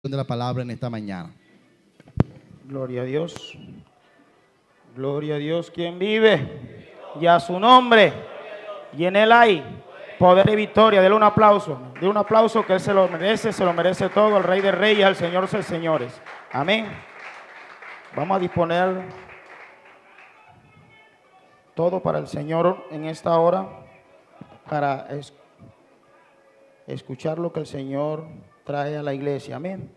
de la palabra en esta mañana. Gloria a Dios. Gloria a Dios. ¿Quién vive? Y a su nombre. Y en él hay poder y victoria. Dele un aplauso. Dele un aplauso que él se lo merece todo. Al Rey de Reyes, al Señor de Señores. Amén. Vamos a disponer todo para el Señor en esta hora, para escuchar lo que el Señor trae a la iglesia. Amén.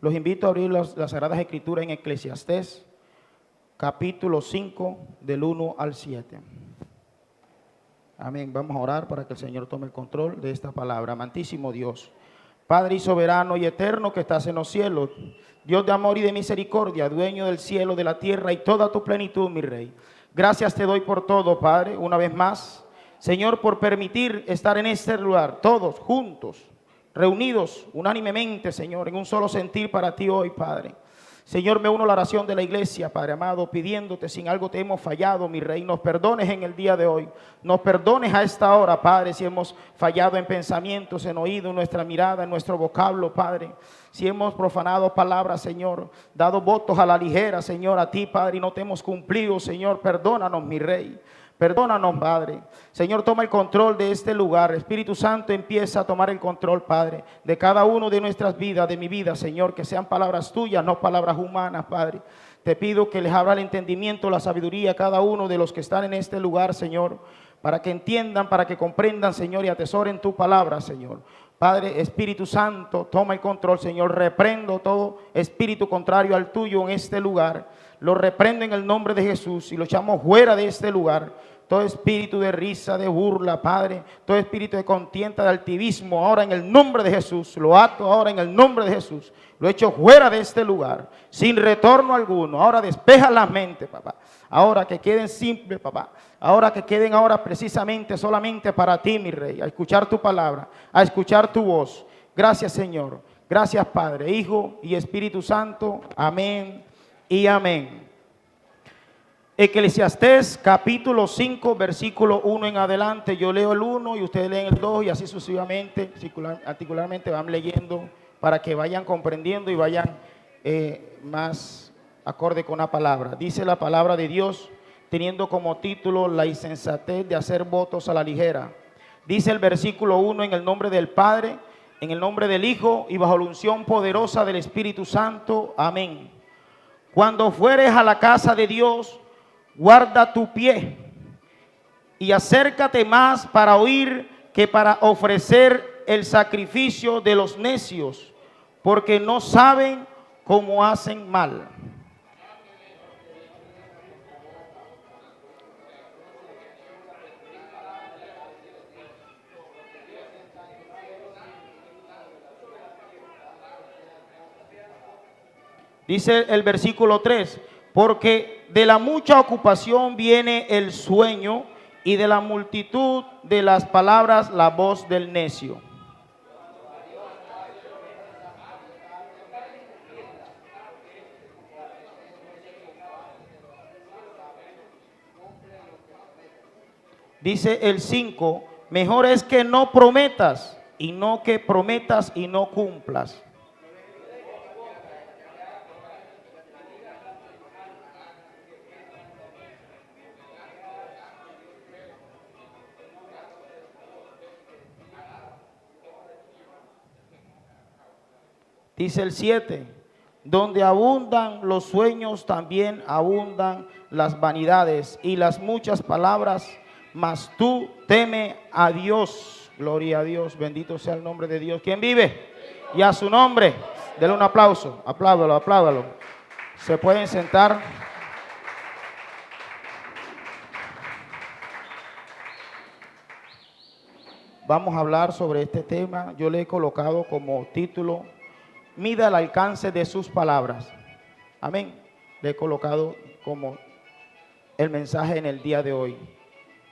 Los invito a abrir las Sagradas Escrituras en Eclesiastés, capítulo 5, del 1 al 7. Amén. Vamos a orar para que el Señor tome el control de esta palabra. Amantísimo Dios, Padre y soberano y eterno que estás en los cielos, Dios de amor y de misericordia, dueño del cielo, de la tierra y toda tu plenitud, mi Rey. Gracias te doy por todo, Padre, una vez más. Señor, por permitir estar en este lugar, todos juntos, reunidos unánimemente, Señor, en un solo sentir para ti hoy, Padre. Señor, me uno a la oración de la iglesia, Padre amado, pidiéndote si en algo te hemos fallado, mi Rey, nos perdones en el día de hoy. Nos perdones a esta hora, Padre, si hemos fallado en pensamientos, en oído, en nuestra mirada, en nuestro vocablo, Padre. Si hemos profanado palabras, Señor, dado votos a la ligera, Señor, a ti, Padre, y no te hemos cumplido, Señor, perdónanos, mi Rey. Perdónanos, Padre. Señor, toma el control de este lugar. Espíritu Santo, empieza a tomar el control, Padre, de cada uno de nuestras vidas, de mi vida, Señor, que sean palabras tuyas, no palabras humanas, Padre. Te pido que les abra el entendimiento, la sabiduría a cada uno de los que están en este lugar, Señor, para que entiendan, para que comprendan, Señor, y atesoren tu palabra, Señor. Padre, Espíritu Santo, toma el control, Señor. Reprendo todo espíritu contrario al tuyo en este lugar. Lo reprendo en el nombre de Jesús y lo echamos fuera de este lugar. Todo espíritu de risa, de burla, Padre, todo espíritu de contienda, de altivismo, ahora en el nombre de Jesús, lo ato ahora en el nombre de Jesús. Lo echo fuera de este lugar, sin retorno alguno. Ahora despeja la mente, papá. Ahora que queden simples, papá. Ahora que queden ahora precisamente, solamente para ti, mi Rey. A escuchar tu palabra, a escuchar tu voz. Gracias, Señor. Gracias, Padre, Hijo y Espíritu Santo. Amén y amén. Eclesiastés capítulo 5, versículo 1 en adelante. Yo leo el 1 y ustedes leen el 2 y así sucesivamente, articularmente van leyendo para que vayan comprendiendo y vayan más acorde con la palabra. Dice la palabra de Dios, teniendo como título la insensatez de hacer votos a la ligera. Dice el versículo 1, en el nombre del Padre, en el nombre del Hijo y bajo la unción poderosa del Espíritu Santo. Amén. Cuando fueres a la casa de Dios, guarda tu pie y acércate más para oír que para ofrecer el sacrificio de los necios, porque no saben cómo hacen mal. Dice el versículo 3, porque de la mucha ocupación viene el sueño y de la multitud de las palabras la voz del necio. Dice el 5, mejor es que no prometas y no que prometas y no cumplas. Dice el 7, donde abundan los sueños también abundan las vanidades y las muchas palabras, mas tú teme a Dios. Gloria a Dios, bendito sea el nombre de Dios. ¿Quién vive? Y a su nombre, denle un aplauso, apláudalo, apláudalo. Se pueden sentar. Vamos a hablar sobre este tema. Yo le he colocado como título, mida el alcance de sus palabras. Amén. Le he colocado como el mensaje en el día de hoy.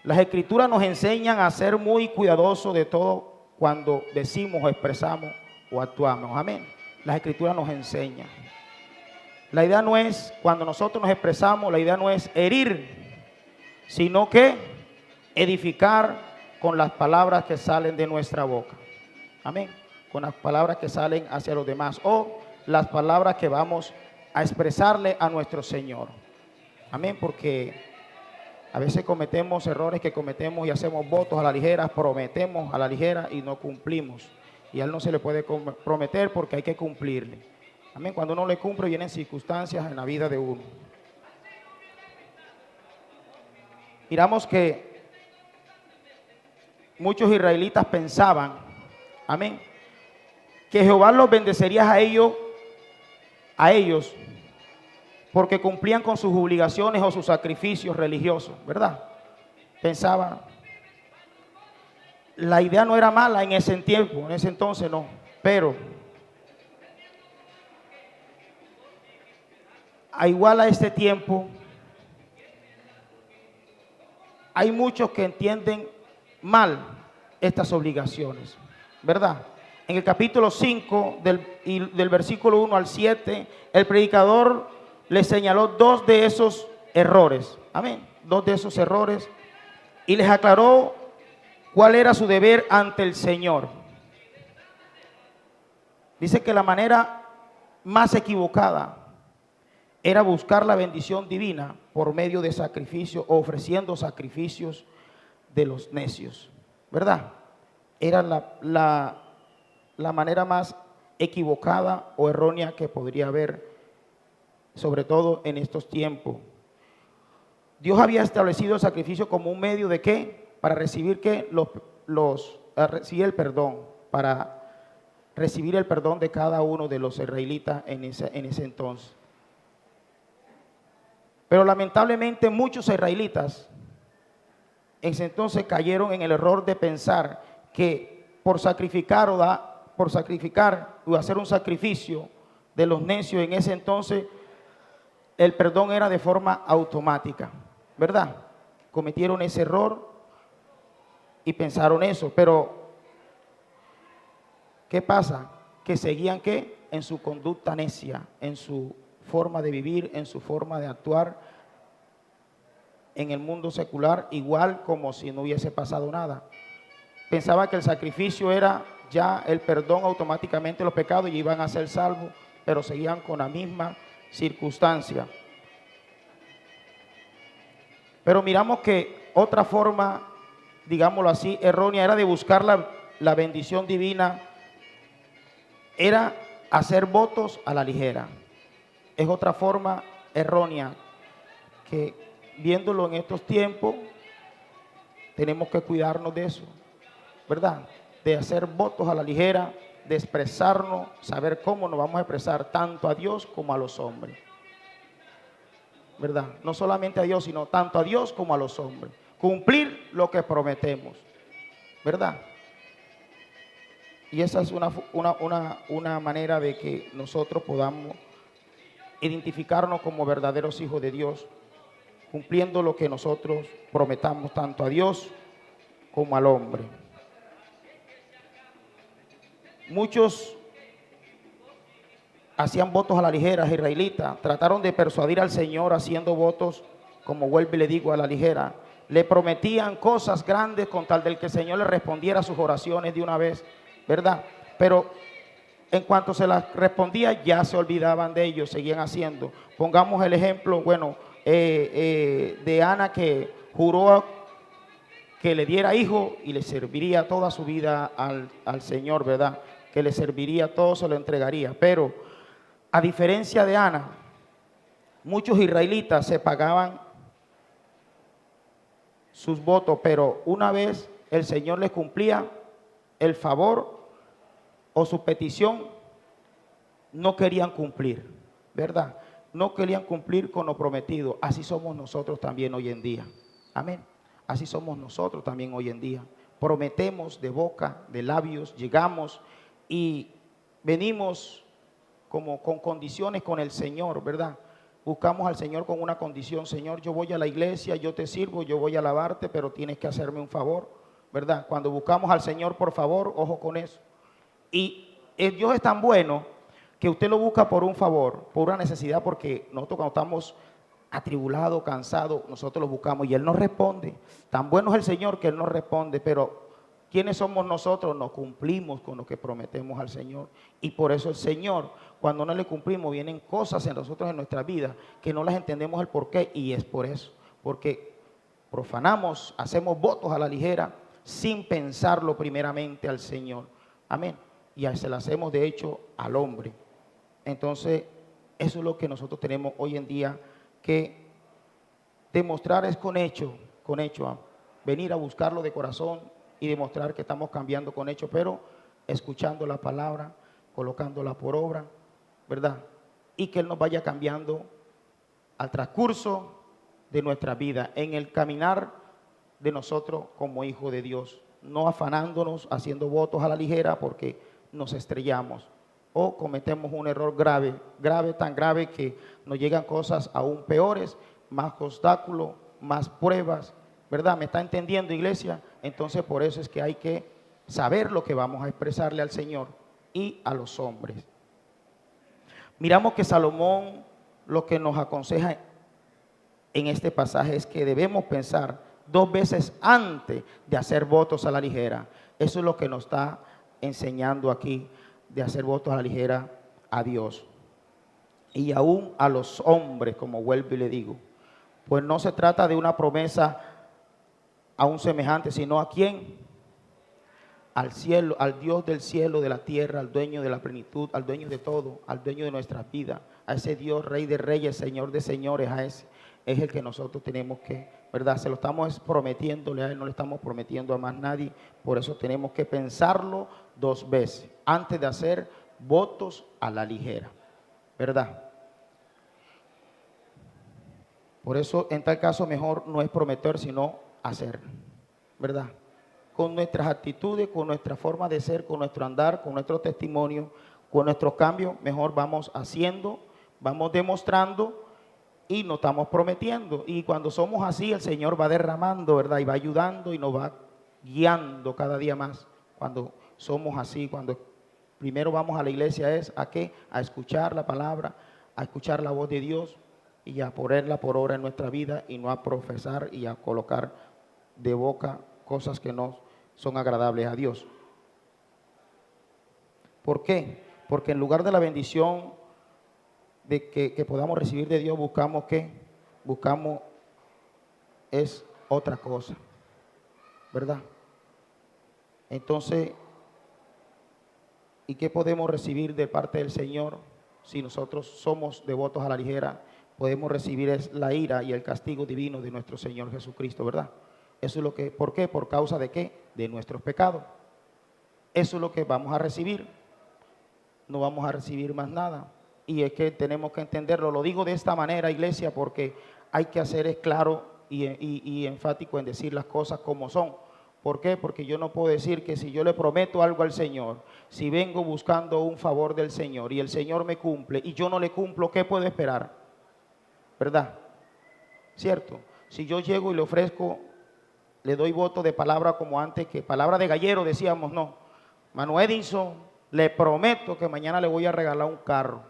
Las escrituras nos enseñan a ser muy cuidadosos de todo cuando decimos o expresamos o actuamos. Amén. Las escrituras nos enseñan. La idea no es, cuando nosotros nos expresamos, la idea no es herir, sino que edificar con las palabras que salen de nuestra boca. Amén. Con las palabras que salen hacia los demás o las palabras que vamos a expresarle a nuestro Señor. Amén, porque a veces cometemos errores que cometemos y hacemos votos a la ligera, prometemos a la ligera y no cumplimos. Y a Él no se le puede prometer porque hay que cumplirle. Amén, cuando uno le cumple vienen circunstancias en la vida de uno. Miramos que muchos israelitas pensaban, amén, que Jehová los bendecería a ellos, porque cumplían con sus obligaciones o sus sacrificios religiosos, ¿verdad? Pensaban. La idea no era mala en ese tiempo, en ese entonces no, pero igual a este tiempo, hay muchos que entienden mal estas obligaciones, ¿verdad? En el capítulo 5 del versículo 1 al 7, el predicador le señaló dos de esos errores, amén, dos de esos errores, y les aclaró cuál era su deber ante el Señor. Dice que la manera más equivocada era buscar la bendición divina por medio de sacrificio, ofreciendo sacrificios de los necios, ¿verdad? Era la manera más equivocada o errónea que podría haber, sobre todo en estos tiempos. Dios había establecido el sacrificio como un medio de ¿qué? Para recibir ¿qué? Recibir el perdón, para recibir el perdón de cada uno de los israelitas en ese entonces. Pero lamentablemente muchos israelitas en ese entonces cayeron en el error de pensar que por sacrificar o hacer un sacrificio de los necios en ese entonces, el perdón era de forma automática, ¿verdad? Cometieron ese error y pensaron eso, pero ¿qué pasa? Que seguían ¿qué? En su conducta necia, en su forma de vivir, en su forma de actuar en el mundo secular, igual como si no hubiese pasado nada. Pensaba que el sacrificio era ya el perdón automáticamente de los pecados y iban a ser salvos, pero seguían con la misma circunstancia. Pero miramos que otra forma, digámoslo así, errónea era de buscar la bendición divina, era hacer votos a la ligera. Es otra forma errónea que, viéndolo en estos tiempos, tenemos que cuidarnos de eso, ¿verdad? De hacer votos a la ligera, de expresarnos, saber cómo nos vamos a expresar tanto a Dios como a los hombres, ¿verdad? No solamente a Dios, sino tanto a Dios como a los hombres. Cumplir lo que prometemos, ¿verdad? Y esa es una manera de que nosotros podamos identificarnos como verdaderos hijos de Dios, cumpliendo lo que nosotros prometamos tanto a Dios como al hombre. Muchos hacían votos a la ligera, israelitas, trataron de persuadir al Señor haciendo votos, como vuelvo y le digo, a la ligera. Le prometían cosas grandes con tal del que el Señor le respondiera a sus oraciones de una vez, ¿verdad? Pero en cuanto se las respondía, ya se olvidaban de ellos, seguían haciendo. Pongamos el ejemplo, de Ana, que juró que le diera hijo y le serviría toda su vida al Señor, ¿verdad? Que le serviría todo, se lo entregaría. Pero a diferencia de Ana, muchos israelitas se pagaban sus votos, pero una vez el Señor les cumplía el favor o su petición, no querían cumplir, ¿verdad? No querían cumplir con lo prometido. Así somos nosotros también hoy en día. Amén. Así somos nosotros también hoy en día. Prometemos de boca, de labios, llegamos y venimos como con condiciones con el Señor, ¿verdad? Buscamos al Señor con una condición. Señor, yo voy a la iglesia, yo te sirvo, yo voy a alabarte, pero tienes que hacerme un favor, ¿verdad? Cuando buscamos al Señor por favor, ojo con eso. Y Dios es tan bueno que usted lo busca por un favor, por una necesidad, porque nosotros cuando estamos atribulados, cansados, nosotros lo buscamos y Él nos responde. Tan bueno es el Señor que Él nos responde, pero ¿Quiénes somos nosotros? No cumplimos con lo que prometemos al Señor. Y por eso el Señor, cuando no le cumplimos, vienen cosas en nosotros, en nuestra vida, que no las entendemos el porqué. Y es por eso, porque profanamos, hacemos votos a la ligera, sin pensarlo primeramente al Señor. Amén. Y se lo hacemos de hecho al hombre. Entonces, eso es lo que nosotros tenemos hoy en día que demostrar, es con hecho, venir a buscarlo de corazón y demostrar que estamos cambiando con hecho, pero escuchando la palabra, colocándola por obra, ¿verdad? Y que Él nos vaya cambiando al transcurso de nuestra vida, en el caminar de nosotros como hijos de Dios, no afanándonos, haciendo votos a la ligera porque nos estrellamos o cometemos un error grave, tan grave que nos llegan cosas aún peores, más obstáculos, más pruebas, ¿verdad? ¿Me está entendiendo, iglesia? Entonces por eso es que hay que saber lo que vamos a expresarle al Señor y a los hombres. Miramos que Salomón lo que nos aconseja en este pasaje es que debemos pensar 2 veces antes de hacer votos a la ligera. Eso es lo que nos está enseñando aquí, de hacer votos a la ligera a Dios. Y aún a los hombres, como vuelvo y le digo, pues no se trata de una promesa a un semejante, sino a quién, al cielo, al Dios del cielo, de la tierra, al dueño de la plenitud, al dueño de todo, al dueño de nuestras vidas, a ese Dios, Rey de reyes, Señor de señores, a ese es el que nosotros tenemos que, ¿verdad? Se lo estamos prometiéndole a Él, no le estamos prometiendo a más nadie, por eso tenemos que pensarlo 2 veces, antes de hacer votos a la ligera, ¿verdad? Por eso, en tal caso, mejor no es prometer, sino hacer, ¿verdad? Con nuestras actitudes, con nuestra forma de ser, con nuestro andar, con nuestro testimonio, con nuestros cambios, mejor vamos haciendo, vamos demostrando y no estamos prometiendo. Y cuando somos así, el Señor va derramando, ¿verdad? Y va ayudando y nos va guiando cada día más. Cuando somos así, cuando primero vamos a la iglesia, es ¿a qué? A escuchar la palabra, a escuchar la voz de Dios y a ponerla por obra en nuestra vida y no a profesar y a colocar de boca cosas que no son agradables a Dios. ¿Por qué? Porque en lugar de la bendición de que podamos recibir de Dios, buscamos ¿qué? Buscamos es otra cosa, ¿verdad? Entonces, ¿y qué podemos recibir de parte del Señor si nosotros somos devotos a la ligera? Podemos recibir es la ira y el castigo divino de nuestro Señor Jesucristo, ¿verdad? Eso es lo que, ¿por qué? ¿Por causa de qué? De nuestros pecados. Eso es lo que vamos a recibir. No vamos a recibir más nada. Y es que tenemos que entenderlo. Lo digo de esta manera, iglesia, porque hay que hacer es claro y enfático en decir las cosas como son. ¿Por qué? Porque yo no puedo decir que si yo le prometo algo al Señor, si vengo buscando un favor del Señor y el Señor me cumple y yo no le cumplo, ¿qué puedo esperar? ¿Verdad? ¿Cierto? Si yo llego y le ofrezco, le doy voto de palabra como antes, que palabra de gallero decíamos, no. Mano Edinson, le prometo que mañana le voy a regalar un carro,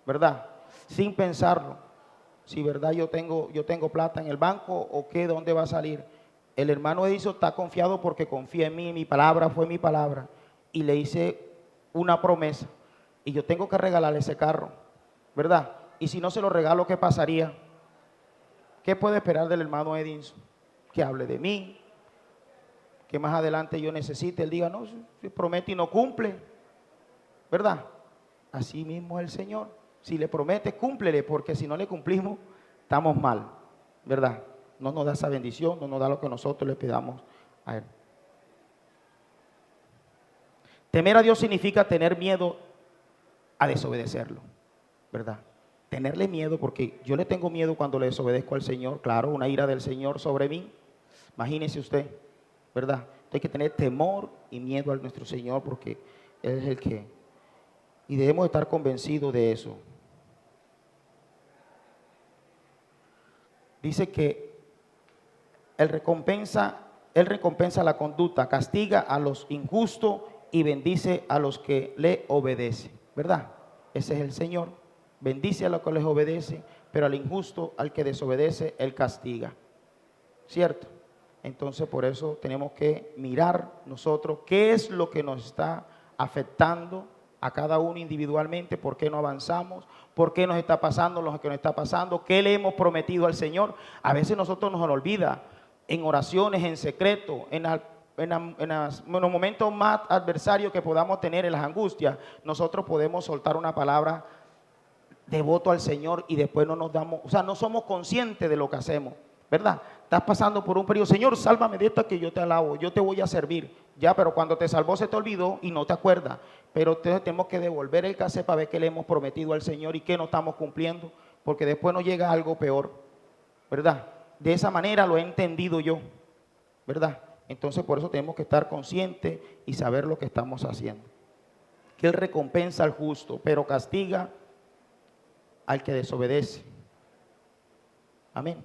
¿verdad? Sin pensarlo. Si verdad yo tengo plata en el banco o qué, ¿dónde va a salir? El hermano Edinson está confiado porque confía en mí, mi palabra fue mi palabra. Y le hice una promesa y yo tengo que regalarle ese carro, ¿verdad? Y si no se lo regalo, ¿qué pasaría? ¿Qué puede esperar del hermano Edinson? Que hable de mí, que más adelante yo necesite, él diga, no, si promete y no cumple, ¿verdad? Así mismo es el Señor. Si le promete, cúmplele, porque si no le cumplimos, estamos mal, ¿verdad? No nos da esa bendición, no nos da lo que nosotros le pidamos a Él. Temer a Dios significa tener miedo a desobedecerlo, ¿verdad? Tenerle miedo, porque yo le tengo miedo cuando le desobedezco al Señor, claro, una ira del Señor sobre mí. Imagínese usted, ¿verdad? Hay que tener temor y miedo a nuestro Señor porque Él es el que... Y debemos estar convencidos de eso. Dice que Él recompensa la conducta, castiga a los injustos y bendice a los que le obedecen, ¿verdad? Ese es el Señor. Bendice a los que les obedece, pero al injusto, al que desobedece, Él castiga. ¿Cierto? Entonces por eso tenemos que mirar nosotros qué es lo que nos está afectando a cada uno individualmente, por qué no avanzamos, por qué nos está pasando lo que nos está pasando, qué le hemos prometido al Señor. A veces nosotros nos olvida en oraciones, en secreto, en los momentos más adversarios que podamos tener, en las angustias, nosotros podemos soltar una palabra de voto al Señor y después no nos damos, o sea, no somos conscientes de lo que hacemos, ¿verdad? Estás pasando por un periodo, Señor, sálvame de esta que yo te alabo, yo te voy a servir. Ya, pero cuando te salvó se te olvidó y no te acuerdas. Pero tenemos que devolver el cassette para ver qué le hemos prometido al Señor y qué no estamos cumpliendo, porque después nos llega algo peor, ¿verdad? De esa manera lo he entendido yo, ¿verdad? Entonces por eso tenemos que estar conscientes y saber lo que estamos haciendo. Que Él recompensa al justo, pero castiga al que desobedece. Amén.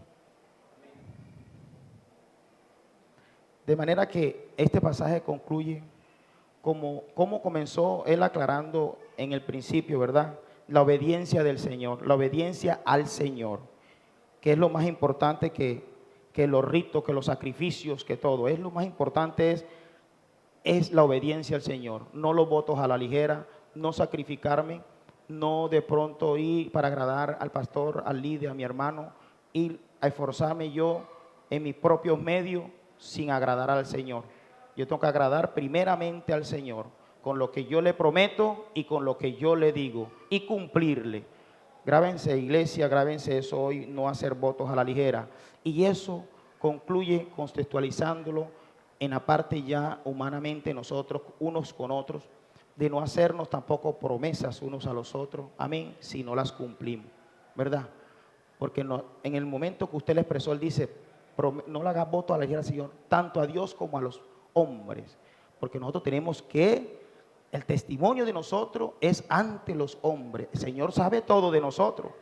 De manera que este pasaje concluye como comenzó él aclarando en el principio, ¿verdad? La obediencia del Señor, la obediencia al Señor, que es lo más importante que los ritos, que los sacrificios, que todo. Es lo más importante es la obediencia al Señor, no los votos a la ligera, no sacrificarme, no de pronto ir para agradar al pastor, al líder, a mi hermano, ir a esforzarme yo en mis propios medios sin agradar al Señor. Yo tengo que agradar primeramente al Señor con lo que yo le prometo y con lo que yo le digo y cumplirle. Grábense, iglesia, grábense eso hoy, no hacer votos a la ligera. Y eso concluye contextualizándolo en la parte ya humanamente nosotros, unos con otros, de no hacernos tampoco promesas unos a los otros, amén, si no las cumplimos, ¿verdad? Porque no, en el momento que usted le expresó, él dice, no le hagas voto a la ligera, Señor, tanto a Dios como a los hombres, porque nosotros tenemos que, el testimonio de nosotros es ante los hombres. El Señor sabe todo de nosotros,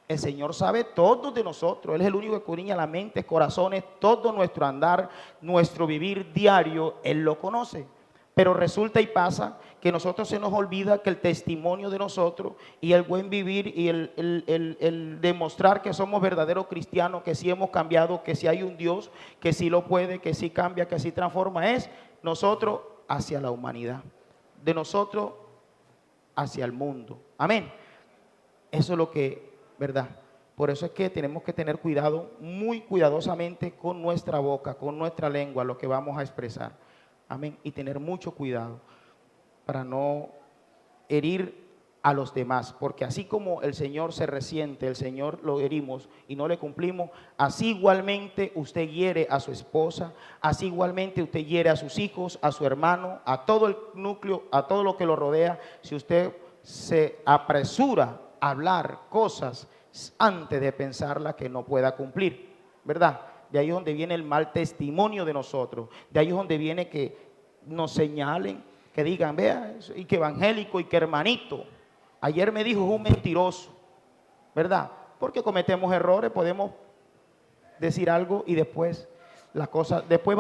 el Señor sabe todo de nosotros, Él es el único que escudriña la mente, corazones, todo nuestro andar, nuestro vivir diario, Él lo conoce. Pero resulta y pasa que nosotros se nos olvida que el testimonio de nosotros y el buen vivir y el demostrar que somos verdaderos cristianos, que sí hemos cambiado, que sí hay un Dios, que sí lo puede, que sí cambia, que sí transforma, es nosotros hacia la humanidad, de nosotros hacia el mundo. Amén. Eso es lo que, ¿verdad? Por eso es que tenemos que tener cuidado, muy cuidadosamente con nuestra boca, con nuestra lengua, lo que vamos a expresar. Amén. Y tener mucho cuidado para no herir a los demás, porque así como el Señor se resiente, el Señor lo herimos y no le cumplimos, así igualmente usted hiere a su esposa, así igualmente usted hiere a sus hijos, a su hermano, a todo el núcleo, a todo lo que lo rodea. Si usted se apresura a hablar cosas antes de pensarla que no pueda cumplir, ¿verdad? De ahí es donde viene el mal testimonio de nosotros. De ahí es donde viene que nos señalen, que digan, vea, y que evangélico, y que hermanito. Ayer me dijo, es un mentiroso, ¿verdad? Porque cometemos errores, podemos decir algo y después las cosas, después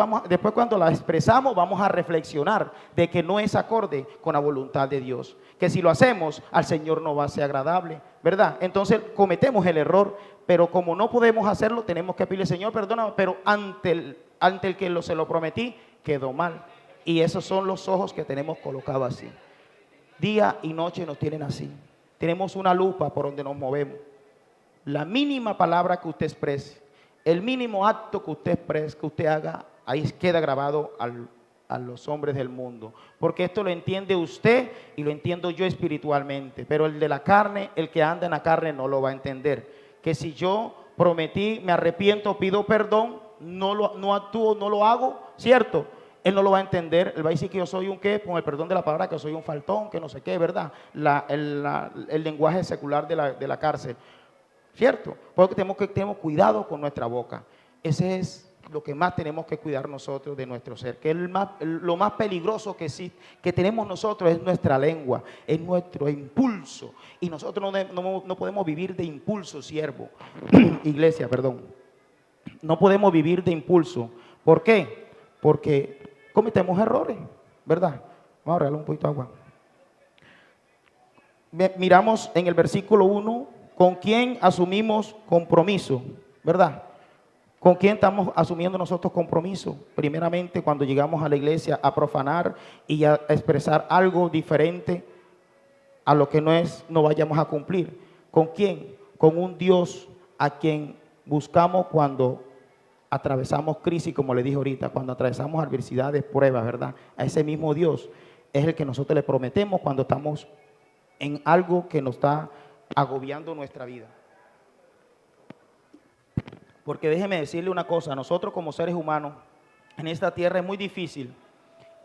cuando las expresamos vamos a reflexionar de que no es acorde con la voluntad de Dios. Que si lo hacemos, al Señor no va a ser agradable, ¿verdad? Entonces cometemos el error, pero como no podemos hacerlo, tenemos que pedirle, Señor, perdóname, pero ante el que se lo prometí, quedó mal. Y esos son los ojos que tenemos colocados así. Día y noche nos tienen así. Tenemos una lupa por donde nos movemos. La mínima palabra que usted exprese, el mínimo acto que usted exprese, que usted haga, ahí queda grabado a los hombres del mundo. Porque esto lo entiende usted y lo entiendo yo espiritualmente. Pero el de la carne, el que anda en la carne no lo va a entender. Que si yo prometí, me arrepiento, pido perdón, no actúo, no lo hago, ¿cierto? Él no lo va a entender, él va a decir que yo soy un qué, con el perdón de la palabra, que soy un faltón, que no sé qué, ¿verdad? El lenguaje secular de la cárcel, ¿cierto? Porque tenemos cuidado con nuestra boca. Ese es lo que más tenemos que cuidar nosotros de nuestro ser, que lo más peligroso que tenemos nosotros es nuestra lengua, es nuestro impulso. Y nosotros no podemos vivir de impulso, siervo, iglesia, perdón. No podemos vivir de impulso. ¿Por qué? Porque cometemos errores, ¿verdad? Vamos a regalar un poquito de agua. Miramos en el versículo 1, ¿con quién asumimos compromiso? ¿Verdad? ¿Con quién estamos asumiendo nosotros compromiso? Primeramente, cuando llegamos a la iglesia a profanar y a expresar algo diferente a lo que no vayamos a cumplir. ¿Con quién? Con un Dios a quien buscamos cuando atravesamos crisis, como le dije ahorita, cuando atravesamos adversidades, pruebas, ¿verdad? A ese mismo Dios es el que nosotros le prometemos cuando estamos en algo que nos está agobiando nuestra vida. Porque déjeme decirle una cosa, nosotros como seres humanos en esta tierra es muy difícil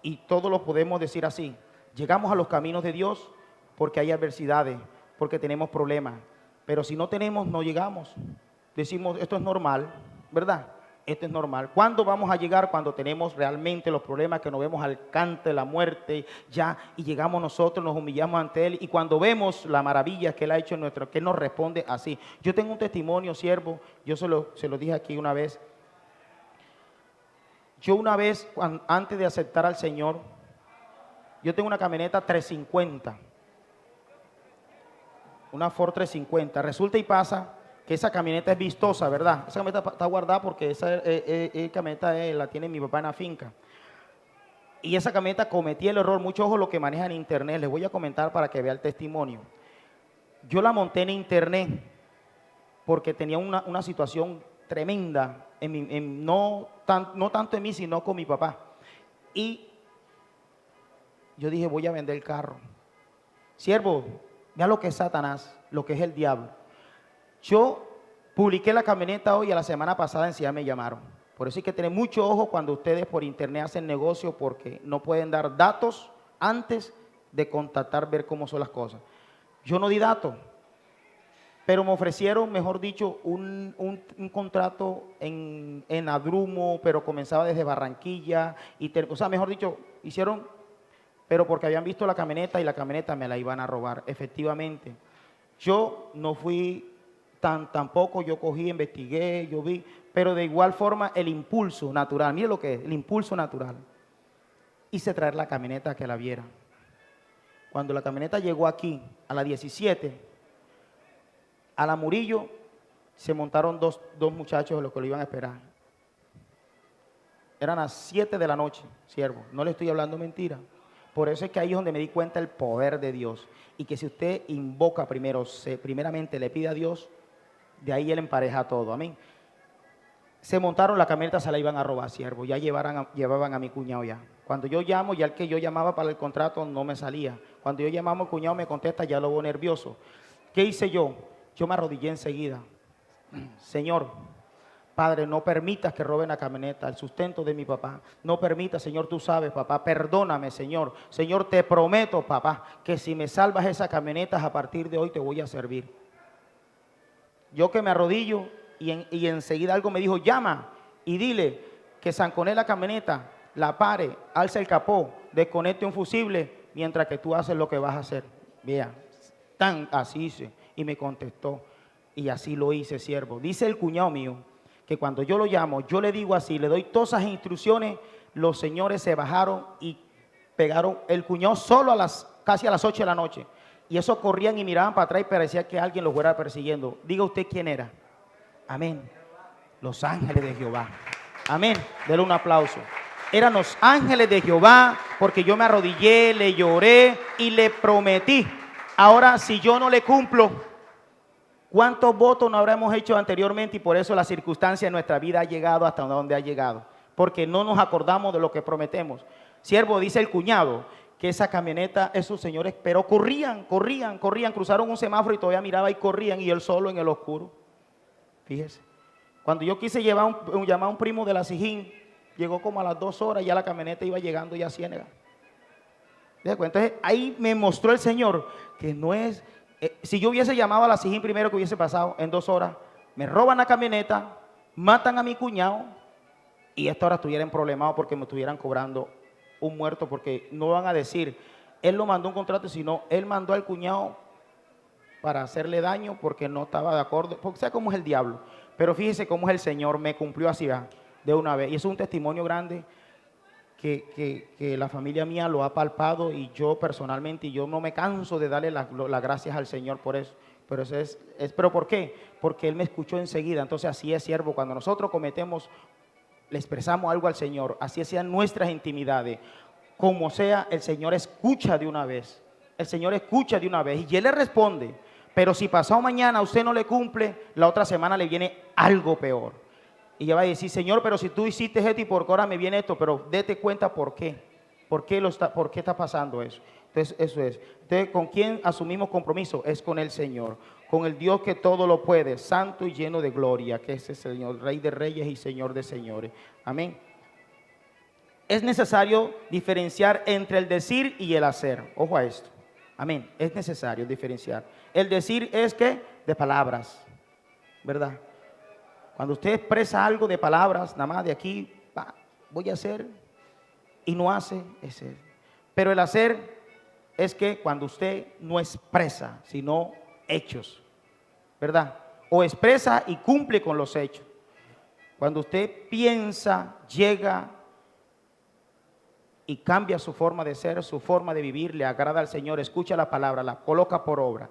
y todos lo podemos decir así. Llegamos a los caminos de Dios porque hay adversidades, porque tenemos problemas, pero si no tenemos, no llegamos. Decimos, esto es normal, ¿verdad? Esto es normal. ¿Cuándo vamos a llegar? Cuando tenemos realmente los problemas, que nos vemos al cante de la muerte ya, y llegamos nosotros, nos humillamos ante Él, y cuando vemos la maravilla que Él ha hecho en nuestro, que Él nos responde así. Yo tengo un testimonio, siervo, yo se lo dije aquí una vez. Yo una vez, antes de aceptar al Señor, yo tengo una camioneta 350, una Ford 350. Resulta y pasa que esa camioneta es vistosa, ¿verdad? Esa camioneta está guardada porque esa camioneta la tiene mi papá en la finca. Y esa camioneta cometí el error, mucho ojo lo que maneja en internet, les voy a comentar para que vea el testimonio. Yo la monté en internet porque tenía una situación tremenda, no tanto en mí, sino con mi papá. Y yo dije, voy a vender el carro. Siervo, vea lo que es Satanás, lo que es el diablo. Yo publiqué la camioneta hoy y a la semana pasada en Ciudad me llamaron. Por eso hay que tener mucho ojo cuando ustedes por internet hacen negocio, porque no pueden dar datos antes de contactar, ver cómo son las cosas. Yo no di datos, pero me ofrecieron, mejor dicho, un contrato en Adrumo, pero comenzaba desde Barranquilla. O sea, mejor dicho, hicieron, pero porque habían visto la camioneta y la camioneta me la iban a robar. Efectivamente, yo no fui tampoco, yo cogí, investigué, yo vi, pero de igual forma el impulso natural, mire lo que es, el impulso natural. Hice traer la camioneta que la viera. Cuando la camioneta llegó aquí, a la 17, a la Murillo, se montaron dos muchachos los que lo iban a esperar. Eran las 7 de la noche, siervo, no le estoy hablando mentira. Por eso es que ahí es donde me di cuenta el poder de Dios. Y que si usted invoca primeramente le pide a Dios, de ahí Él empareja todo, amén. Se montaron la camioneta, se la iban a robar, siervo, ya llevaban a mi cuñado ya. Cuando yo llamo, ya el que yo llamaba para el contrato no me salía. Cuando yo llamaba, el cuñado me contesta, ya lo veo nervioso. ¿Qué hice yo? Yo me arrodillé enseguida. Señor, Padre, no permitas que roben la camioneta, el sustento de mi papá. No permitas, Señor, tú sabes, papá, perdóname, Señor. Señor, te prometo, papá, que si me salvas esa camioneta, a partir de hoy te voy a servir. Yo que me arrodillo y enseguida algo me dijo, llama y dile que zanconé la camioneta, la pare, alce el capó, desconecte un fusible, mientras que tú haces lo que vas a hacer. Vea, así hice. Y me contestó, y así lo hice, siervo. Dice el cuñado mío, que cuando yo lo llamo, yo le digo así, le doy todas esas instrucciones, los señores se bajaron y pegaron el cuñado solo casi a las 8 de la noche. Y eso corrían y miraban para atrás y parecía que alguien los fuera persiguiendo. Diga usted quién era. Amén. Los ángeles de Jehová. Amén. Denle un aplauso. Eran los ángeles de Jehová, porque yo me arrodillé, le lloré y le prometí. Ahora, si yo no le cumplo, ¿cuántos votos no habremos hecho anteriormente? Y por eso la circunstancia de nuestra vida ha llegado hasta donde ha llegado. Porque no nos acordamos de lo que prometemos. Siervo, dice el cuñado, que esa camioneta, esos señores, pero corrían, cruzaron un semáforo y todavía miraba y corrían, y él solo en el oscuro. Fíjese. Cuando yo quise llamar a un primo de la Sijín, llegó como a las 2 horas, ya la camioneta iba llegando ya a Ciénega. Entonces ahí me mostró el Señor que no es, si yo hubiese llamado a la Sijín primero, que hubiese pasado en 2 horas, me roban la camioneta, matan a mi cuñado y a esta hora estuvieran problemados porque me estuvieran cobrando un muerto, porque no van a decir, él lo mandó un contrato, sino él mandó al cuñado para hacerle daño porque no estaba de acuerdo, porque sé cómo es el diablo. Pero fíjese cómo es el Señor, me cumplió así de una vez. Y eso es un testimonio grande que la familia mía lo ha palpado, y yo personalmente, y yo no me canso de darle las gracias al Señor por eso, Pero ¿pero por qué? Porque Él me escuchó enseguida. Entonces así es, siervo, cuando nosotros cometemos, le expresamos algo al Señor, así sean nuestras intimidades, como sea, el Señor escucha de una vez. El Señor escucha de una vez y Él le responde. Pero si pasado mañana usted no le cumple, la otra semana le viene algo peor. Y ella va a decir, Señor, pero si tú hiciste esto y por qué ahora me viene esto, pero date cuenta por qué. ¿Por qué está pasando eso? Entonces, eso es. Entonces, ¿con quién asumimos compromiso? Es con el Señor, con el Dios que todo lo puede, santo y lleno de gloria, que es el Señor, Rey de reyes y Señor de señores. Amén. Es necesario diferenciar entre el decir y el hacer. Ojo a esto. Amén. Es necesario diferenciar. El decir es que de palabras, ¿verdad? Cuando usted expresa algo de palabras, nada más de aquí, voy a hacer, y no hace, es él. Pero el hacer es que cuando usted no expresa, sino hechos, ¿verdad? O expresa y cumple con los hechos. Cuando usted piensa, llega y cambia su forma de ser, su forma de vivir, le agrada al Señor, escucha la palabra, la coloca por obra.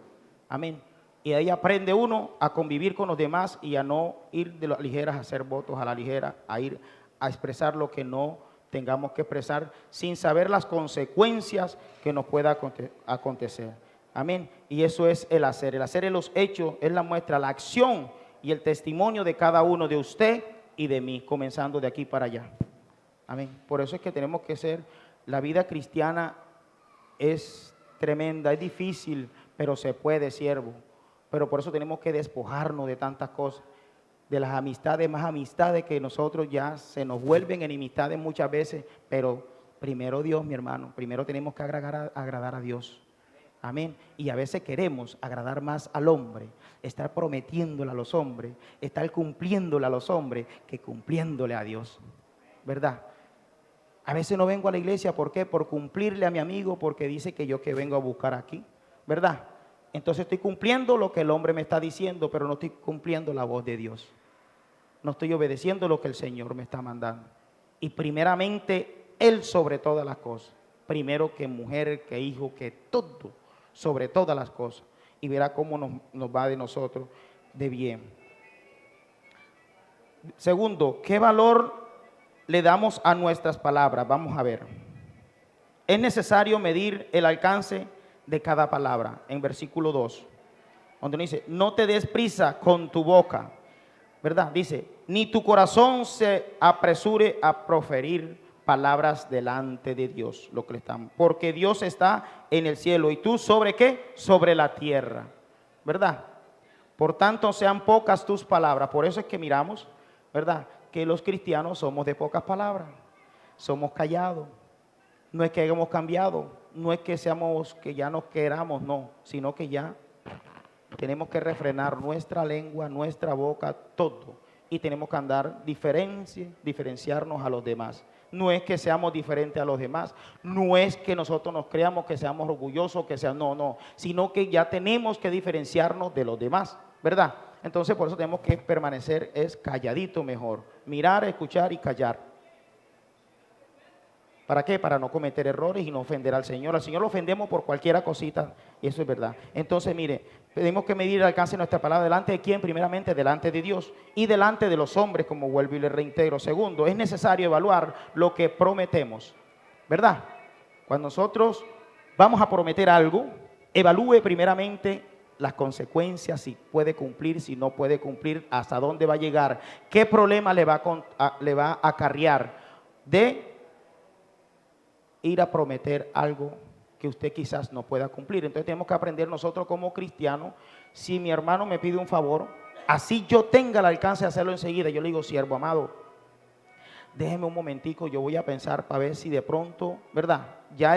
Amén. Y ahí aprende uno a convivir con los demás y a no ir de las ligeras a hacer votos a la ligera, a ir a expresar lo que no tengamos que expresar sin saber las consecuencias que nos pueda acontecer. Amén. Y eso es el hacer. El hacer en los hechos es la muestra, la acción y el testimonio de cada uno de usted y de mí, comenzando de aquí para allá. Amén. Por eso es que tenemos que ser, la vida cristiana es tremenda, es difícil, pero se puede, siervo. Pero por eso tenemos que despojarnos de tantas cosas, de las amistades, más amistades que nosotros ya se nos vuelven enemistades muchas veces, pero primero Dios, mi hermano, primero tenemos que agradar a Dios. Amén. Y a veces queremos agradar más al hombre, estar prometiéndole a los hombres, estar cumpliéndole a los hombres, que cumpliéndole a Dios, ¿verdad? A veces no vengo a la iglesia, ¿por qué? Por cumplirle a mi amigo, porque dice que yo que vengo a buscar aquí, ¿verdad? Entonces estoy cumpliendo lo que el hombre me está diciendo, pero no estoy cumpliendo la voz de Dios. No estoy obedeciendo lo que el Señor me está mandando. Y primeramente, Él sobre todas las cosas. Primero que mujer, que hijo, que todo, sobre todas las cosas. Y verá cómo nos va de nosotros de bien. Segundo, ¿qué valor le damos a nuestras palabras? Vamos a ver. Es necesario medir el alcance de cada palabra. En versículo 2, donde dice, no te des prisa con tu boca, ¿verdad? Dice, ni tu corazón se apresure a proferir palabras delante de Dios, lo que le estamos, porque Dios está en el cielo y tú ¿sobre qué? Sobre la tierra, ¿verdad? Por tanto sean pocas tus palabras. Por eso es que miramos, ¿verdad?, que los cristianos somos de pocas palabras, somos callados. No es que hayamos cambiado, no es que seamos, que ya nos queramos, no, sino que ya tenemos que refrenar nuestra lengua, nuestra boca, todo. Y tenemos que andar diferenciarnos a los demás. No es que seamos diferentes a los demás, no es que nosotros nos creamos que seamos orgullosos, no, sino que ya tenemos que diferenciarnos de los demás, ¿verdad? Entonces por eso tenemos que permanecer calladito mejor, mirar, escuchar y callar. ¿Para qué? Para no cometer errores y no ofender al Señor. Al Señor lo ofendemos por cualquier cosita, y eso es verdad. Entonces, mire, tenemos que medir el alcance de nuestra palabra. ¿Delante de quién? Primeramente, delante de Dios y delante de los hombres, como vuelvo y le reitero. Segundo, es necesario evaluar lo que prometemos, ¿verdad? Cuando nosotros vamos a prometer algo, evalúe primeramente las consecuencias, si puede cumplir, si no puede cumplir, hasta dónde va a llegar, qué problema le va a acarrear de ir a prometer algo que usted quizás no pueda cumplir. Entonces tenemos que aprender nosotros como cristianos, si mi hermano me pide un favor, así yo tenga el alcance de hacerlo enseguida, yo le digo, siervo amado, déjeme un momentico, yo voy a pensar para ver si de pronto, ¿verdad? Ya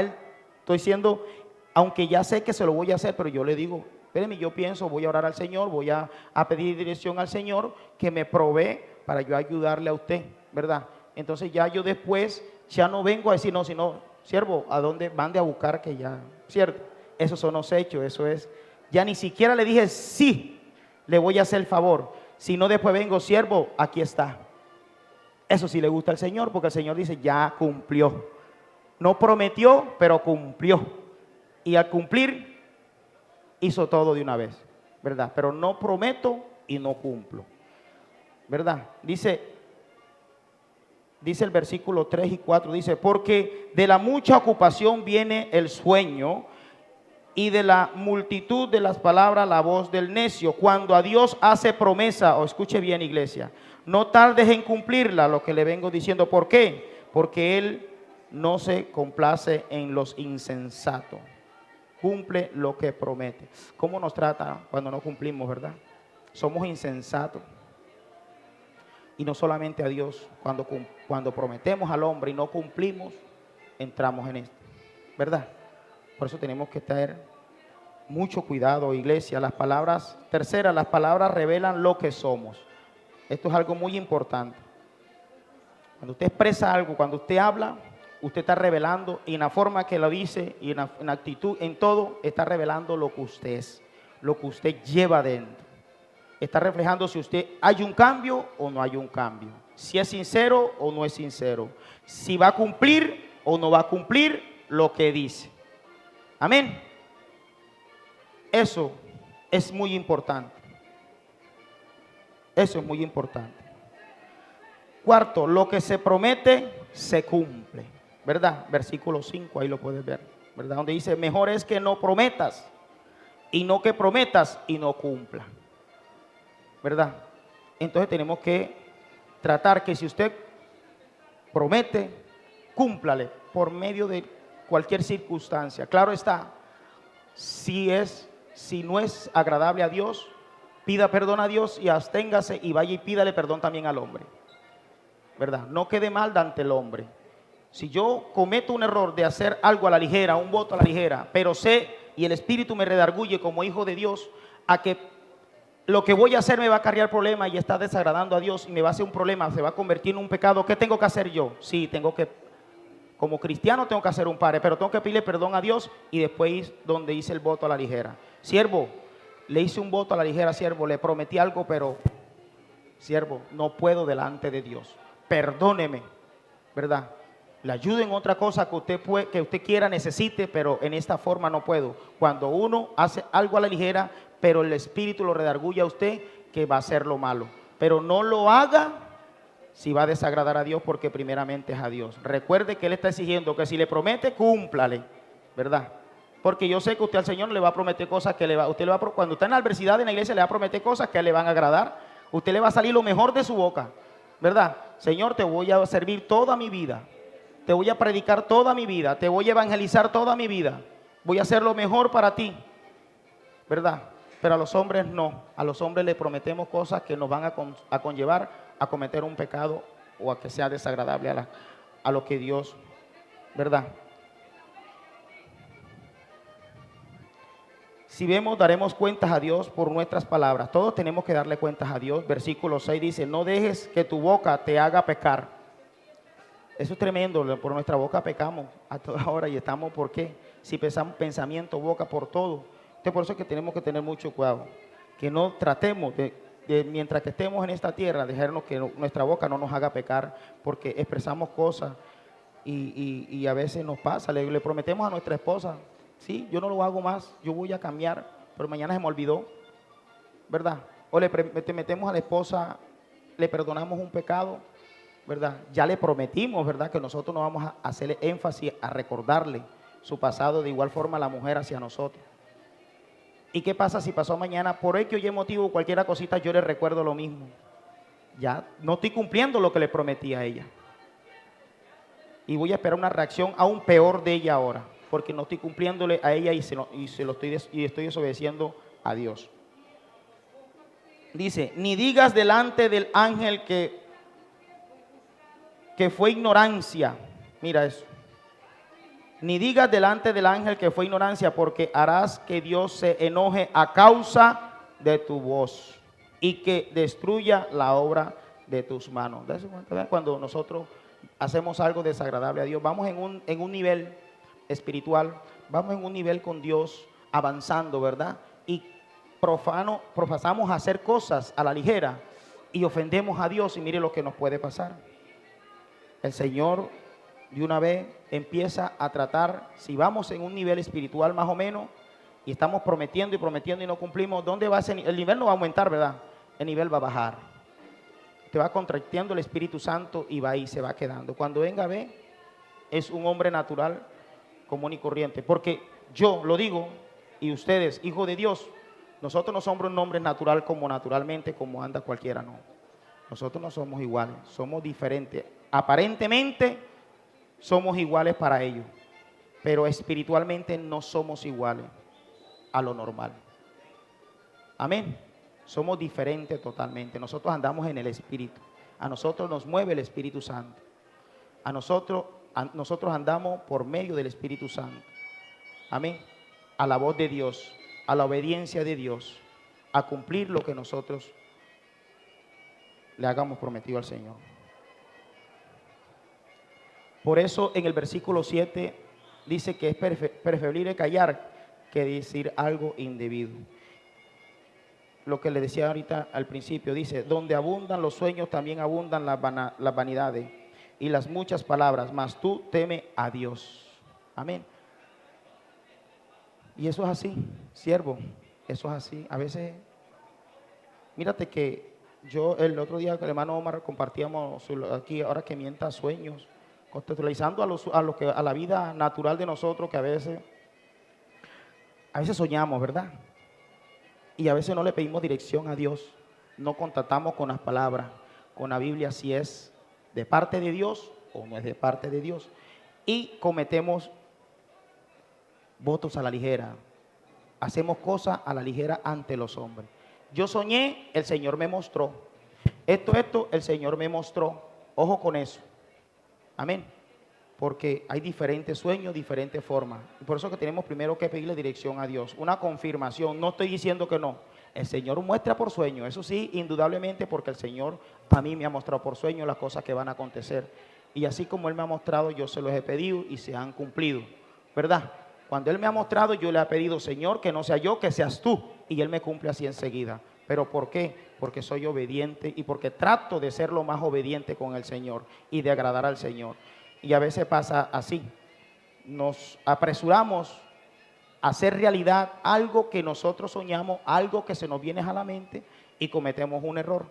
estoy siendo, aunque ya sé que se lo voy a hacer, pero yo le digo, espéreme, yo pienso, voy a orar al Señor, voy a pedir dirección al Señor que me provee para yo ayudarle a usted, ¿verdad? Entonces ya yo después ya no vengo a decir, no, sino, siervo, ¿a dónde mande a buscar que ya? ¿Cierto? Esos son los hechos, eso es. Ya ni siquiera le dije, sí, le voy a hacer el favor. Si no, después vengo, siervo, aquí está. Eso sí le gusta al Señor, porque el Señor dice, ya cumplió. No prometió, pero cumplió. Y al cumplir, hizo todo de una vez. ¿verdad? Pero no prometo y no cumplo, ¿verdad? Dice el versículo 3 y 4, dice, porque de la mucha ocupación viene el sueño, y de la multitud de las palabras la voz del necio. Cuando a Dios hace promesa, o escuche bien, iglesia, no tardes en cumplirla, lo que le vengo diciendo. ¿Por qué? Porque Él no se complace en los insensatos. Cumple lo que promete. ¿Cómo nos trata cuando no cumplimos, verdad? Somos insensatos. Y no solamente a Dios, cuando prometemos al hombre y no cumplimos, entramos en esto, ¿verdad? Por eso tenemos que tener mucho cuidado, iglesia. Las palabras revelan lo que somos. Esto es algo muy importante. Cuando usted expresa algo, cuando usted habla, usted está revelando, y en la forma que lo dice, y en la actitud, en todo, está revelando lo que usted es, lo que usted lleva dentro. Está reflejando si usted hay un cambio o no hay un cambio. Si es sincero o no es sincero. Si va a cumplir o no va a cumplir lo que dice. Amén. Eso es muy importante. Eso es muy importante. Cuarto, lo que se promete se cumple, ¿verdad? Versículo 5, ahí lo puedes ver, ¿verdad? Donde dice, mejor es que no prometas y no que prometas y no cumpla, ¿verdad? Entonces tenemos que tratar que si usted promete, cúmplale por medio de cualquier circunstancia. Claro está, si no es agradable a Dios, pida perdón a Dios y absténgase y vaya y pídale perdón también al hombre, ¿verdad? No quede mal ante el hombre. Si yo cometo un error de hacer algo a la ligera, un voto a la ligera, pero sé y el Espíritu me redarguye como hijo de Dios a que lo que voy a hacer me va a acarrear problemas y está desagradando a Dios y me va a hacer un problema, se va a convertir en un pecado, ¿qué tengo que hacer yo? Sí, como cristiano tengo que hacer un padre, pero tengo que pedirle perdón a Dios y después ir donde hice el voto a la ligera. Siervo, le hice un voto a la ligera, siervo, le prometí algo, pero siervo, no puedo delante de Dios. Perdóneme, ¿verdad? Le ayudo en otra cosa que usted quiera, necesite, pero en esta forma no puedo. Cuando uno hace algo a la ligera, pero el Espíritu lo redarguye a usted, que va a hacer lo malo. Pero no lo haga si va a desagradar a Dios, porque primeramente es a Dios. Recuerde que Él está exigiendo que si le promete, cúmplale, ¿verdad? Porque yo sé que usted al Señor le va a prometer cosas que cuando está en la adversidad en la iglesia, le va a prometer cosas que le van a agradar. Usted le va a salir lo mejor de su boca, ¿verdad? Señor, te voy a servir toda mi vida. Te voy a predicar toda mi vida. Te voy a evangelizar toda mi vida. Voy a hacer lo mejor para ti, ¿verdad? Pero a los hombres no. A los hombres le prometemos cosas que nos van a conllevar a cometer un pecado o a que sea desagradable a lo que Dios, ¿verdad? Si vemos, daremos cuentas a Dios por nuestras palabras. Todos tenemos que darle cuentas a Dios. Versículo 6 dice, no dejes que tu boca te haga pecar. Eso es tremendo, por nuestra boca pecamos a toda hora y estamos, ¿por qué? Si pensamos pensamiento, boca, por todo. Entonces por eso es que tenemos que tener mucho cuidado. Que no tratemos mientras que estemos en esta tierra, dejarnos que nuestra boca no nos haga pecar, porque expresamos cosas y a veces nos pasa. Le prometemos a nuestra esposa, sí, yo no lo hago más, yo voy a cambiar, pero mañana se me olvidó, ¿verdad? O le metemos a la esposa, le perdonamos un pecado, ¿verdad? Ya le prometimos, ¿verdad? Que nosotros no vamos a hacerle énfasis a recordarle su pasado, de igual forma la mujer hacia nosotros. ¿Y qué pasa si pasó mañana? Por X o Y motivo, cualquier cosita, yo le recuerdo lo mismo. Ya no estoy cumpliendo lo que le prometí a ella. Y voy a esperar una reacción aún peor de ella ahora, porque no estoy cumpliéndole a ella y estoy desobedeciendo a Dios. Dice, ni digas delante del ángel que fue ignorancia. Mira eso. Ni digas delante del ángel que fue ignorancia, porque harás que Dios se enoje a causa de tu voz y que destruya la obra de tus manos. Cuando nosotros hacemos algo desagradable a Dios, vamos en un nivel espiritual, vamos en un nivel con Dios avanzando, ¿verdad? Y profesamos hacer cosas a la ligera y ofendemos a Dios, y mire lo que nos puede pasar. El Señor de una vez empieza a tratar, si vamos en un nivel espiritual más o menos, y estamos prometiendo y prometiendo y no cumplimos, ¿dónde va el nivel? No va a aumentar, ¿verdad? El nivel va a bajar. Te va contractiendo el Espíritu Santo y va ahí, se va quedando. Cuando venga, ve, es un hombre natural, común y corriente. Porque yo lo digo, y ustedes, hijos de Dios, nosotros no somos un hombre natural como naturalmente, como anda cualquiera, no. Nosotros no somos iguales, somos diferentes. Aparentemente somos iguales para ellos, pero espiritualmente no somos iguales a lo normal. Amén. Somos diferentes totalmente. Nosotros andamos en el Espíritu. A nosotros nos mueve el Espíritu Santo. Nosotros andamos por medio del Espíritu Santo. Amén. A la voz de Dios, a la obediencia de Dios, a cumplir lo que nosotros le hagamos prometido al Señor. Por eso en el versículo 7 dice que es preferible callar que decir algo indebido. Lo que le decía ahorita al principio, dice, donde abundan los sueños también abundan las vanidades y las muchas palabras, mas tú teme a Dios. Amén. Y eso es así, siervo, eso es así. A veces, mírate que yo el otro día con el hermano Omar compartíamos aquí, ahora que mienta sueños, contextualizando a la vida natural de nosotros, que a veces soñamos, ¿verdad? Y a veces no le pedimos dirección a Dios, no contactamos con las palabras, con la Biblia, si es de parte de Dios o no es de parte de Dios. Y cometemos votos a la ligera, hacemos cosas a la ligera ante los hombres. Yo soñé, el Señor me mostró. Esto, el Señor me mostró. Ojo con eso. Amén. Porque hay diferentes sueños, diferentes formas. Y por eso que tenemos primero que pedirle dirección a Dios, una confirmación. No estoy diciendo que no. El Señor muestra por sueño, eso sí, indudablemente, porque el Señor a mí me ha mostrado por sueño las cosas que van a acontecer. Y así como Él me ha mostrado, yo se los he pedido y se han cumplido, ¿verdad? Cuando Él me ha mostrado, yo le he pedido, Señor, que no sea yo, que seas tú. Y Él me cumple así enseguida. ¿Pero por qué? Porque soy obediente y porque trato de ser lo más obediente con el Señor y de agradar al Señor. Y a veces pasa así, nos apresuramos a hacer realidad algo que nosotros soñamos, algo que se nos viene a la mente y cometemos un error,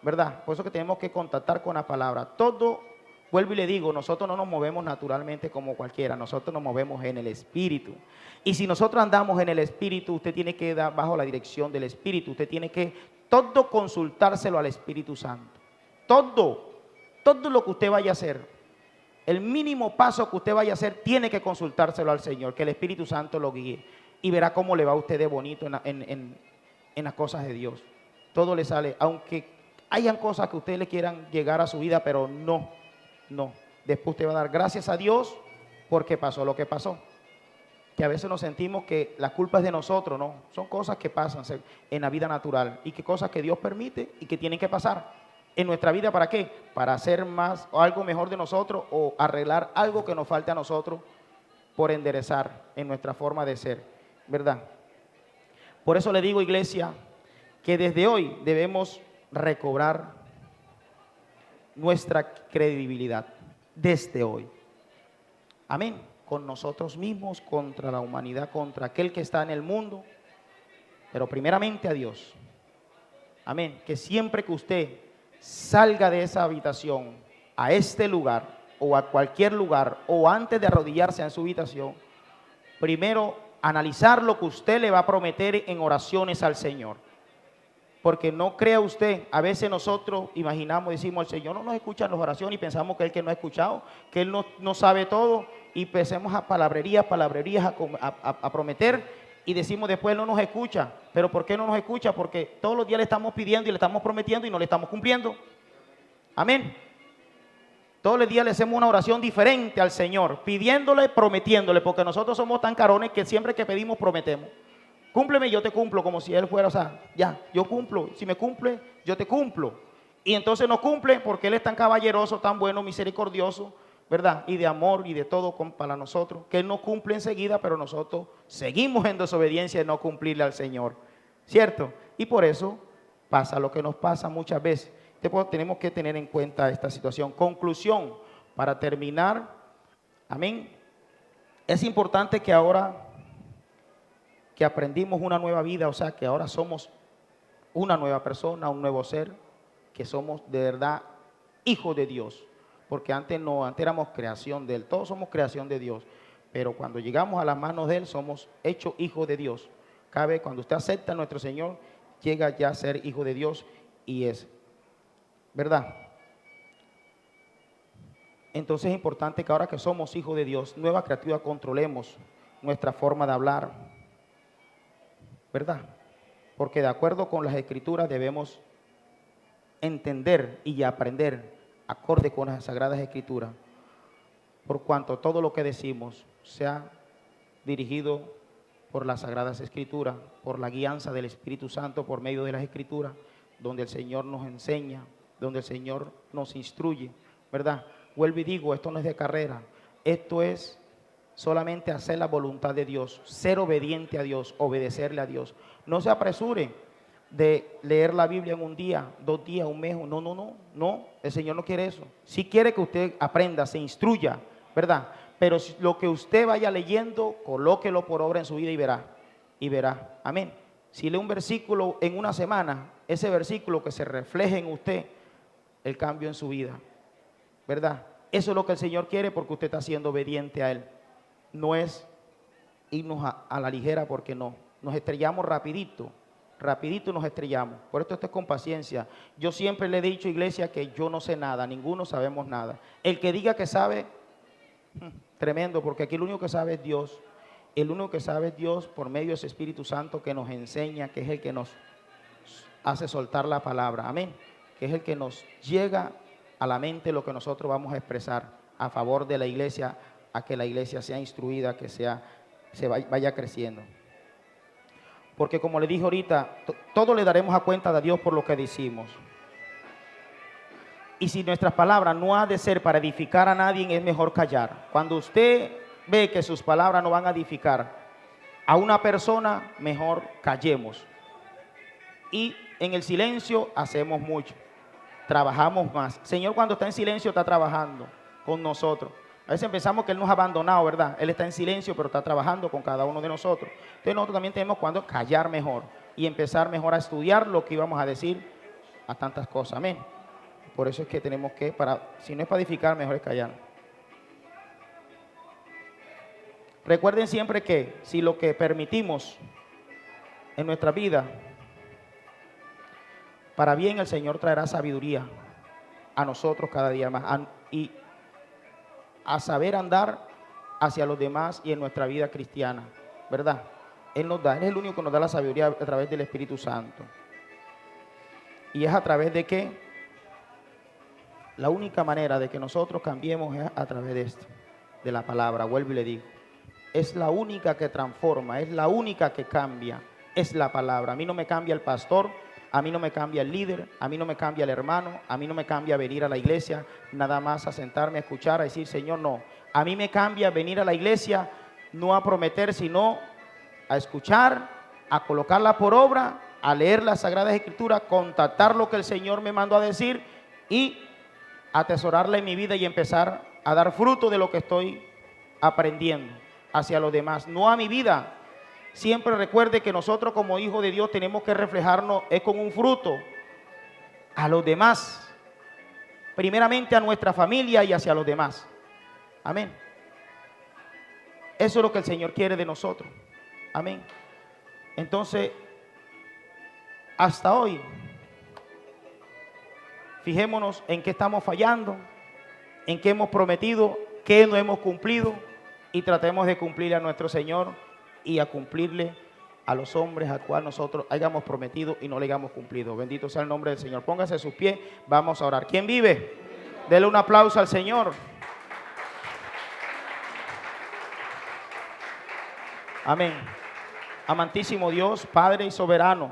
¿verdad? Por eso que tenemos que contactar con la palabra. Todo, vuelvo y le digo, nosotros no nos movemos naturalmente como cualquiera, nosotros nos movemos en el Espíritu. Y si nosotros andamos en el Espíritu, usted tiene que dar bajo la dirección del Espíritu, usted tiene que todo consultárselo al Espíritu Santo. Todo lo que usted vaya a hacer. El mínimo paso que usted vaya a hacer, tiene que consultárselo al Señor, que el Espíritu Santo lo guíe. Y verá cómo le va a usted de bonito en las cosas de Dios. Todo le sale, aunque hayan cosas que usted le quieran llegar a su vida, pero no. Después usted va a dar gracias a Dios porque pasó lo que pasó. Que a veces nos sentimos que la culpa es de nosotros, no. Son cosas que pasan en la vida natural y que cosas que Dios permite y que tienen que pasar. En nuestra vida, ¿para qué? Para hacer más o algo mejor de nosotros o arreglar algo que nos falte a nosotros por enderezar en nuestra forma de ser, ¿verdad? Por eso le digo, iglesia, que desde hoy debemos recobrar nuestra credibilidad, desde hoy. Amén. Con nosotros mismos, contra la humanidad, contra aquel que está en el mundo, pero primeramente a Dios. Amén. Que siempre que usted salga de esa habitación a este lugar o a cualquier lugar o antes de arrodillarse en su habitación, primero analizar lo que usted le va a prometer en oraciones al Señor. Porque no crea usted, a veces nosotros imaginamos, decimos, el Señor no nos escucha en las oraciones y pensamos que Él que no ha escuchado, que Él no sabe todo y empecemos a palabrerías a prometer. Y decimos después no nos escucha. ¿Pero por qué no nos escucha? Porque todos los días le estamos pidiendo y le estamos prometiendo y no le estamos cumpliendo. Amén. Todos los días le hacemos una oración diferente al Señor, pidiéndole, prometiéndole, porque nosotros somos tan carones que siempre que pedimos prometemos. Cúmpleme, yo te cumplo, como si Él fuera, o sea, ya, yo cumplo. Si me cumple, yo te cumplo. Y entonces no cumple porque Él es tan caballeroso, tan bueno, misericordioso, ¿verdad? Y de amor y de todo para nosotros, que Él no cumple enseguida, pero nosotros seguimos en desobediencia de no cumplirle al Señor, ¿cierto? Y por eso pasa lo que nos pasa muchas veces. Tenemos que tener en cuenta esta situación. Conclusión, para terminar, amén. Es importante que ahora que aprendimos una nueva vida, o sea, que ahora somos una nueva persona, un nuevo ser, que somos de verdad hijos de Dios, porque antes no, antes éramos creación de Él, todos somos creación de Dios, pero cuando llegamos a las manos de Él somos hechos hijos de Dios. Cabe, cuando usted acepta a nuestro Señor, llega ya a ser hijo de Dios y es, ¿verdad? Entonces es importante que ahora que somos hijos de Dios, nueva criatura, controlemos nuestra forma de hablar, ¿verdad? Porque de acuerdo con las Escrituras debemos entender y aprender acorde con las Sagradas Escrituras, por cuanto todo lo que decimos sea dirigido por las Sagradas Escrituras, por la guianza del Espíritu Santo por medio de las Escrituras, donde el Señor nos enseña, donde el Señor nos instruye, ¿verdad? Vuelvo y digo, esto no es de carrera, esto es solamente hacer la voluntad de Dios, ser obediente a Dios, obedecerle a Dios. No se apresure de leer la Biblia en un día, 2 días, un mes, no, el Señor no quiere eso. Sí quiere que usted aprenda, se instruya, ¿verdad? Pero lo que usted vaya leyendo, colóquelo por obra en su vida y verá, amén. Si lee un versículo en una semana, ese versículo que se refleje en usted, el cambio en su vida, ¿verdad? Eso es lo que el Señor quiere porque usted está siendo obediente a Él. No es irnos a la ligera porque no, nos estrellamos rapidito nos estrellamos. Por esto es con paciencia. Yo siempre le he dicho, iglesia, que yo no sé nada, ninguno sabemos nada. El que diga que sabe, tremendo, porque aquí el único que sabe es Dios. El único que sabe es Dios por medio de ese Espíritu Santo que nos enseña, que es el que nos hace soltar la palabra, amén, que es el que nos llega a la mente lo que nosotros vamos a expresar a favor de la iglesia, a que la iglesia sea instruida, que vaya creciendo. Porque como le dije ahorita, todo le daremos a cuenta de Dios por lo que decimos. Y si nuestras palabras no ha de ser para edificar a nadie, es mejor callar. Cuando usted ve que sus palabras no van a edificar a una persona, mejor callemos. Y en el silencio hacemos mucho, trabajamos más. Señor, cuando está en silencio está trabajando con nosotros. A veces pensamos que Él nos ha abandonado, ¿verdad? Él está en silencio, pero está trabajando con cada uno de nosotros. Entonces nosotros también tenemos cuando callar mejor y empezar mejor a estudiar lo que íbamos a decir a tantas cosas, amén. Por eso es que tenemos que, si no es para edificar, mejor es callar. Recuerden siempre que si lo que permitimos en nuestra vida, para bien el Señor traerá sabiduría a nosotros cada día más y a saber andar hacia los demás y en nuestra vida cristiana, ¿verdad? Él es el único que nos da la sabiduría a través del Espíritu Santo. Y es a través de que la única manera de que nosotros cambiemos es a través de esto, de la palabra, vuelvo y le digo. Es la única que transforma, es la única que cambia, es la palabra. A mí no me cambia el pastor, a mí no me cambia el líder, a mí no me cambia el hermano, a mí no me cambia venir a la iglesia, nada más a sentarme a escuchar, a decir, Señor, no. A mí me cambia venir a la iglesia, no a prometer, sino a escuchar, a colocarla por obra, a leer las Sagradas Escrituras, contactar lo que el Señor me mandó a decir y atesorarla en mi vida y empezar a dar fruto de lo que estoy aprendiendo hacia los demás, no a mi vida. Siempre recuerde que nosotros como hijos de Dios tenemos que reflejarnos con un fruto a los demás, primeramente a nuestra familia y hacia los demás, amén. Eso es lo que el Señor quiere de nosotros, amén. Entonces, hasta hoy, fijémonos en qué estamos fallando, en qué hemos prometido, qué no hemos cumplido y tratemos de cumplirle a nuestro Señor y a cumplirle a los hombres al cual nosotros hayamos prometido y no le hayamos cumplido. Bendito sea el nombre del Señor. Póngase a sus pies, vamos a orar. ¿Quién vive? Dele un aplauso al Señor. Amén. Amantísimo Dios, Padre y soberano,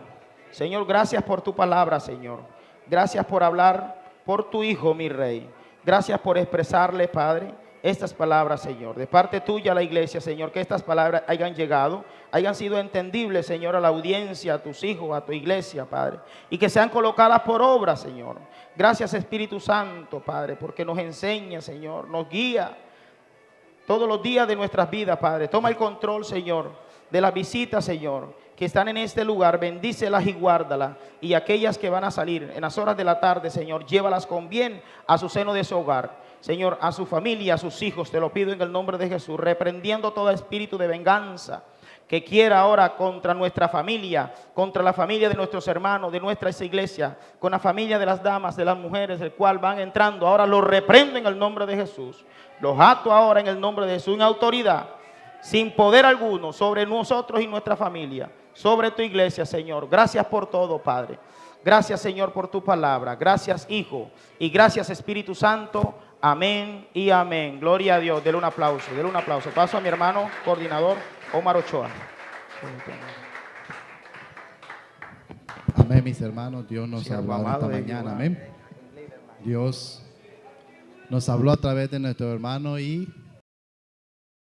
Señor, gracias por tu palabra, Señor. Gracias por hablar por tu Hijo, mi Rey. Gracias por expresarle, Padre, estas palabras, Señor, de parte tuya a la iglesia, Señor, que estas palabras hayan llegado, hayan sido entendibles, Señor, a la audiencia, a tus hijos, a tu iglesia, Padre, y que sean colocadas por obra, Señor. Gracias, Espíritu Santo, Padre, porque nos enseña, Señor, nos guía todos los días de nuestras vidas, Padre. Toma el control, Señor, de las visitas, Señor, que están en este lugar, bendícelas y guárdalas. Y aquellas que van a salir en las horas de la tarde, Señor, llévalas con bien a su seno de su hogar. Señor, a su familia, a sus hijos, te lo pido en el nombre de Jesús, reprendiendo todo espíritu de venganza que quiera ahora contra nuestra familia, contra la familia de nuestros hermanos, de nuestra iglesia, con la familia de las damas, de las mujeres, el cual van entrando. Ahora los reprendo en el nombre de Jesús. Los ato ahora en el nombre de Jesús, en autoridad, sin poder alguno, sobre nosotros y nuestra familia, sobre tu iglesia, Señor. Gracias por todo, Padre. Gracias, Señor, por tu palabra. Gracias, Hijo. Y gracias, Espíritu Santo. Amén y amén. Gloria a Dios. Dele un aplauso, dele un aplauso. Paso a mi hermano coordinador Omar Ochoa. Amén, mis hermanos. Dios nos Sí, habló esta amado de mañana. Dios. Amén. Dios nos habló a través de nuestro hermano y